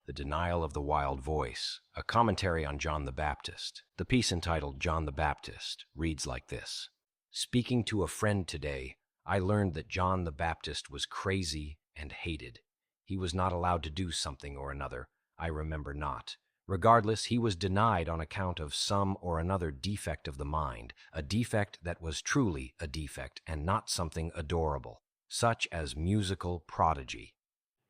The Denial of the Wild Voice, a commentary on John the Baptist. The piece entitled John the Baptist reads like this. Speaking to a friend today, I learned that John the Baptist was crazy and hated. He was not allowed to do something or another, I remember not. Regardless, he was denied on account of some or another defect of the mind, a defect that was truly a defect and not something adorable, such as musical prodigy.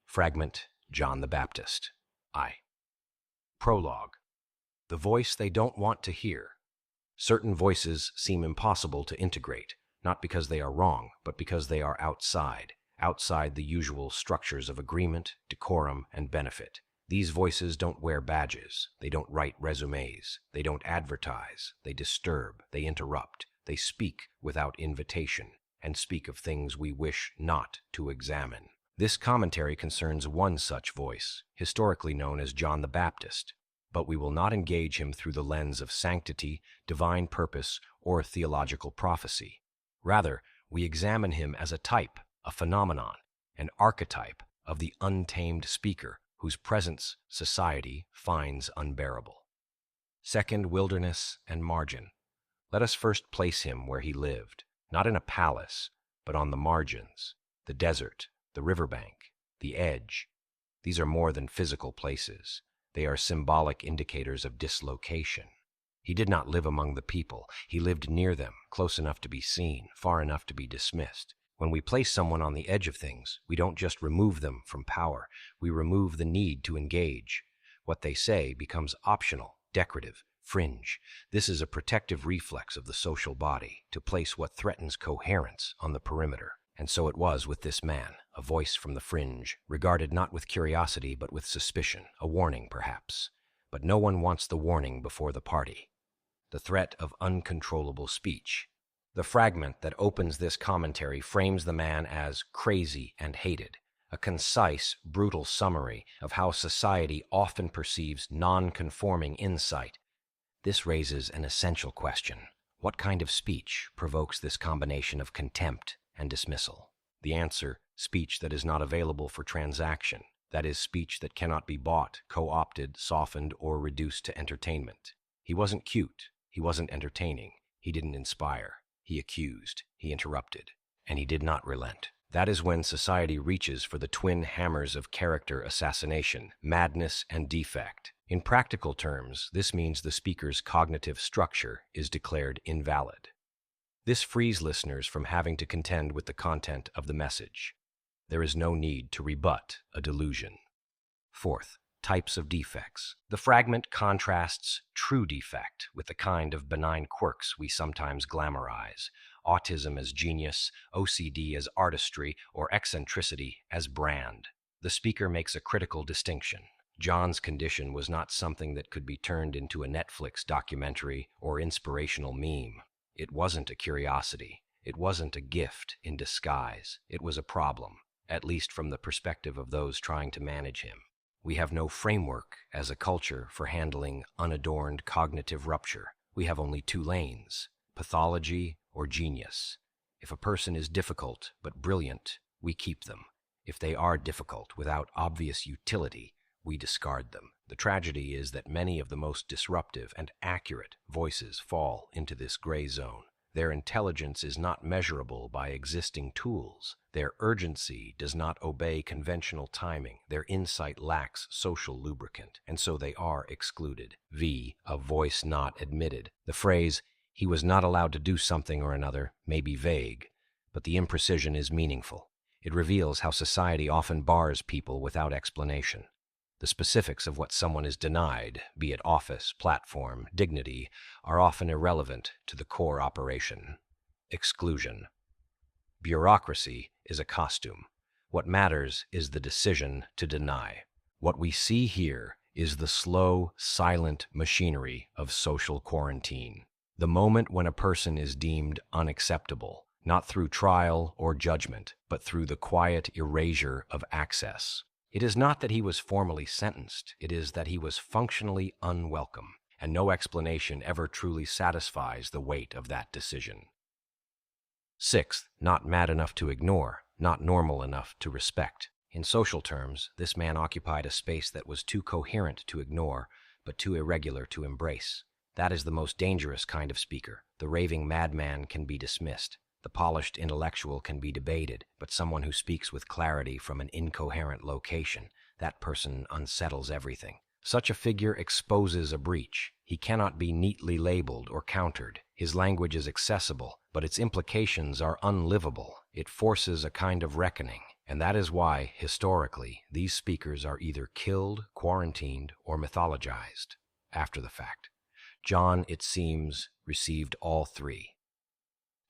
Fragment, John the Baptist. Prologue. The voice they don't want to hear. Certain voices seem impossible to integrate, not because they are wrong, but because they are outside the usual structures of agreement, decorum, and benefit. These voices don't wear badges, they don't write resumes, they don't advertise, they disturb, they interrupt, they speak without invitation, and speak of things we wish not to examine. This commentary concerns one such voice, historically known as John the Baptist, but we will not engage him through the lens of sanctity, divine purpose, or theological prophecy. Rather, we examine him as a type, a phenomenon, an archetype of the untamed speaker whose presence society finds unbearable. Second, wilderness and margin. Let us first place him where he lived, not in a palace, but on the margins, the desert, the riverbank, the edge. These are more than physical places. They are symbolic indicators of dislocation. He did not live among the people. He lived near them, close enough to be seen, far enough to be dismissed. When we place someone on the edge of things, we don't just remove them from power. We remove the need to engage. What they say becomes optional, decorative, fringe. This is a protective reflex of the social body, to place what threatens coherence on the perimeter. And so it was with this man, a voice from the fringe, regarded not with curiosity but with suspicion, a warning perhaps. But no one wants the warning before the party. The threat of uncontrollable speech. The fragment that opens this commentary frames the man as crazy and hated, a concise, brutal summary of how society often perceives non-conforming insight. This raises an essential question. What kind of speech provokes this combination of contempt and dismissal? The answer, speech that is not available for transaction. That is, speech that cannot be bought, co-opted, softened, or reduced to entertainment. He wasn't cute. He wasn't entertaining. He didn't inspire. He accused. He interrupted. And he did not relent. That is when society reaches for the twin hammers of character assassination, madness and defect. In practical terms, this means the speaker's cognitive structure is declared invalid. This frees listeners from having to contend with the content of the message. There is no need to rebut a delusion. Fourth, types of defects. The fragment contrasts true defect with the kind of benign quirks we sometimes glamorize. Autism as genius, OCD as artistry, or eccentricity as brand. The speaker makes a critical distinction. John's condition was not something that could be turned into a Netflix documentary or inspirational meme. It wasn't a curiosity. It wasn't a gift in disguise. It was a problem, at least from the perspective of those trying to manage him. We have no framework as a culture for handling unadorned cognitive rupture. We have only two lanes, pathology or genius. If a person is difficult but brilliant, we keep them. If they are difficult without obvious utility, we discard them. The tragedy is that many of the most disruptive and accurate voices fall into this gray zone. Their intelligence is not measurable by existing tools. Their urgency does not obey conventional timing. Their insight lacks social lubricant, and so they are excluded. A voice not admitted. The phrase, "he was not allowed to do something or another," may be vague, but the imprecision is meaningful. It reveals how society often bars people without explanation. The specifics of what someone is denied, be it office, platform, dignity, are often irrelevant to the core operation. Exclusion. Bureaucracy is a costume. What matters is the decision to deny. What we see here is the slow, silent machinery of social quarantine. The moment when a person is deemed unacceptable, not through trial or judgment, but through the quiet erasure of access. It is not that he was formally sentenced, it is that he was functionally unwelcome, and no explanation ever truly satisfies the weight of that decision. Sixth, not mad enough to ignore, not normal enough to respect. In social terms, this man occupied a space that was too coherent to ignore, but too irregular to embrace. That is the most dangerous kind of speaker. The raving madman can be dismissed. The polished intellectual can be debated, but someone who speaks with clarity from an incoherent location, that person unsettles everything. Such a figure exposes a breach. He cannot be neatly labeled or countered. His language is accessible, but its implications are unlivable. It forces a kind of reckoning. And that is why, historically, these speakers are either killed, quarantined, or mythologized after the fact. John, it seems, received all three.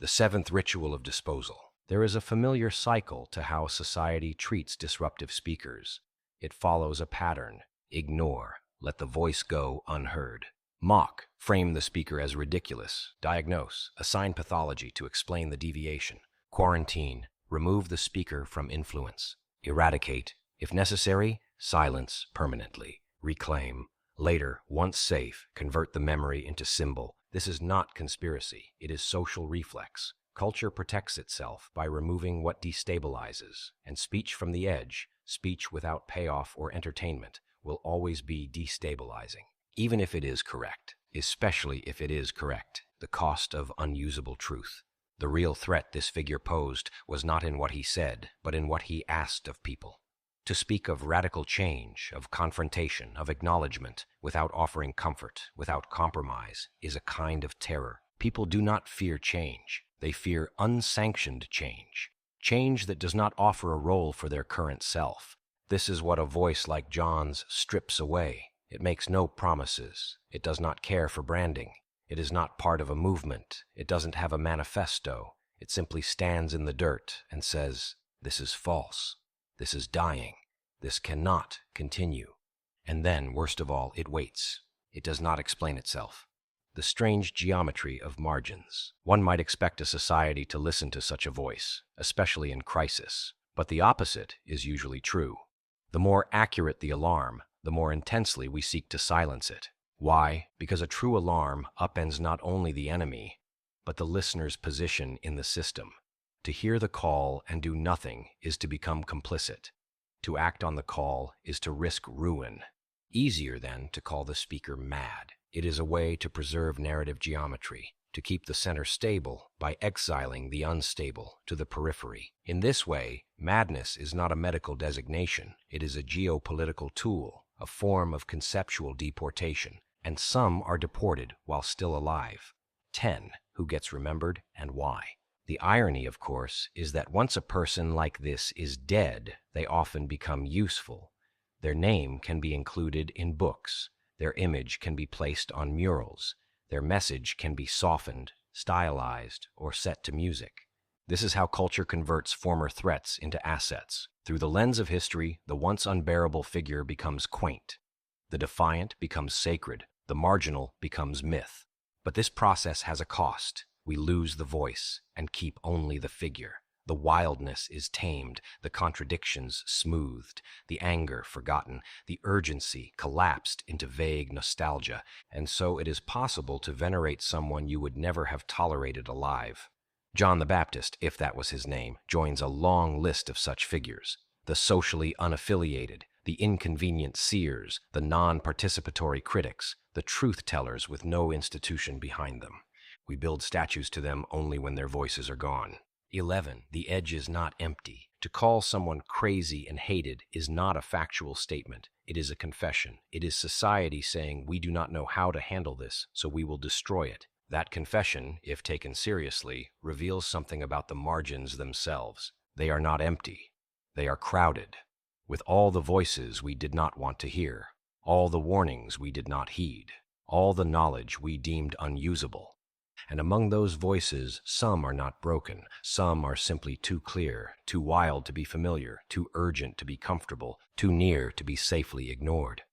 The seventh ritual of disposal. There is a familiar cycle to how society treats disruptive speakers. It follows a pattern. Ignore. Let the voice go unheard. Mock. Frame the speaker as ridiculous. Diagnose. Assign pathology to explain the deviation. Quarantine. Remove the speaker from influence. Eradicate. If necessary, silence permanently. Reclaim. Later, once safe, convert the memory into symbol. This is not conspiracy. It is social reflex. Culture protects itself by removing what destabilizes, and speech from the edge, speech without payoff or entertainment, will always be destabilizing, even if it is correct, especially if it is correct, the cost of unusable truth. The real threat this figure posed was not in what he said, but in what he asked of people. To speak of radical change, of confrontation, of acknowledgement, without offering comfort, without compromise, is a kind of terror. People do not fear change. They fear unsanctioned change. Change that does not offer a role for their current self. This is what a voice like John's strips away. It makes no promises. It does not care for branding. It is not part of a movement. It doesn't have a manifesto. It simply stands in the dirt and says, "This is false. This is dying. This cannot continue." And then, worst of all, it waits. It does not explain itself. The strange geometry of margins. One might expect a society to listen to such a voice, especially in crisis. But the opposite is usually true. The more accurate the alarm, the more intensely we seek to silence it. Why? Because a true alarm upends not only the enemy, but the listener's position in the system. To hear the call and do nothing is to become complicit. To act on the call is to risk ruin. Easier, then, to call the speaker mad. It is a way to preserve narrative geometry, to keep the center stable by exiling the unstable to the periphery. In this way, madness is not a medical designation. It is a geopolitical tool, a form of conceptual deportation. And some are deported while still alive. 10. Who gets remembered and why? The irony, of course, is that once a person like this is dead, they often become useful. Their name can be included in books. Their image can be placed on murals. Their message can be softened, stylized, or set to music. This is how culture converts former threats into assets. Through the lens of history, the once unbearable figure becomes quaint. The defiant becomes sacred. The marginal becomes myth. But this process has a cost. We lose the voice and keep only the figure. The wildness is tamed, the contradictions smoothed, the anger forgotten, the urgency collapsed into vague nostalgia, and so it is possible to venerate someone you would never have tolerated alive. John the Baptist, if that was his name, joins a long list of such figures. The socially unaffiliated, the inconvenient seers, the non-participatory critics, the truth-tellers with no institution behind them. We build statues to them only when their voices are gone. 11. The edge is not empty. To call someone crazy and hated is not a factual statement. It is a confession. It is society saying, "We do not know how to handle this, so we will destroy it." That confession, if taken seriously, reveals something about the margins themselves. They are not empty. They are crowded with all the voices we did not want to hear, all the warnings we did not heed, all the knowledge we deemed unusable. And among those voices, some are not broken. Some are simply too clear, too wild to be familiar, too urgent to be comfortable, too near to be safely ignored.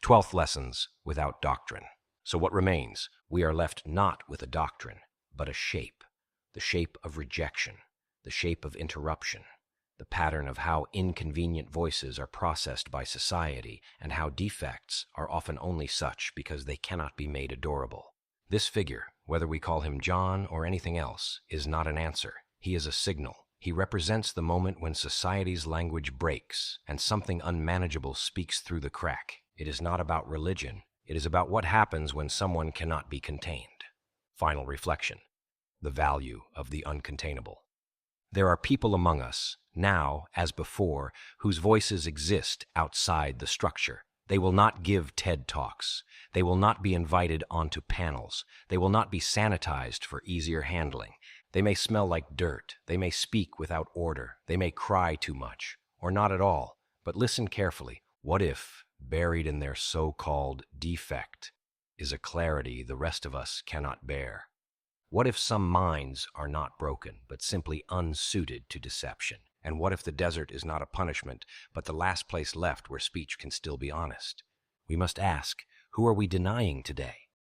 12th lessons without doctrine. So what remains? We are left not with a doctrine, but a shape. The shape of rejection, the shape of interruption, the pattern of how inconvenient voices are processed by society and how defects are often only such because they cannot be made adorable. This figure, whether we call him John or anything else, is not an answer. He is a signal. He represents the moment when society's language breaks and something unmanageable speaks through the crack. It is not about religion. It is about what happens when someone cannot be contained. Final reflection: the value of the uncontainable. There are people among us, now as before, whose voices exist outside the structure. They will not give TED Talks. They will not be invited onto panels. They will not be sanitized for easier handling. They may smell like dirt. They may speak without order. They may cry too much, or not at all. But listen carefully. What if, buried in their so-called defect, is a clarity the rest of us cannot bear? What if some minds are not broken, but simply unsuited to deception? And what if the desert is not a punishment, but the last place left where speech can still be honest? We must ask, who are we denying today?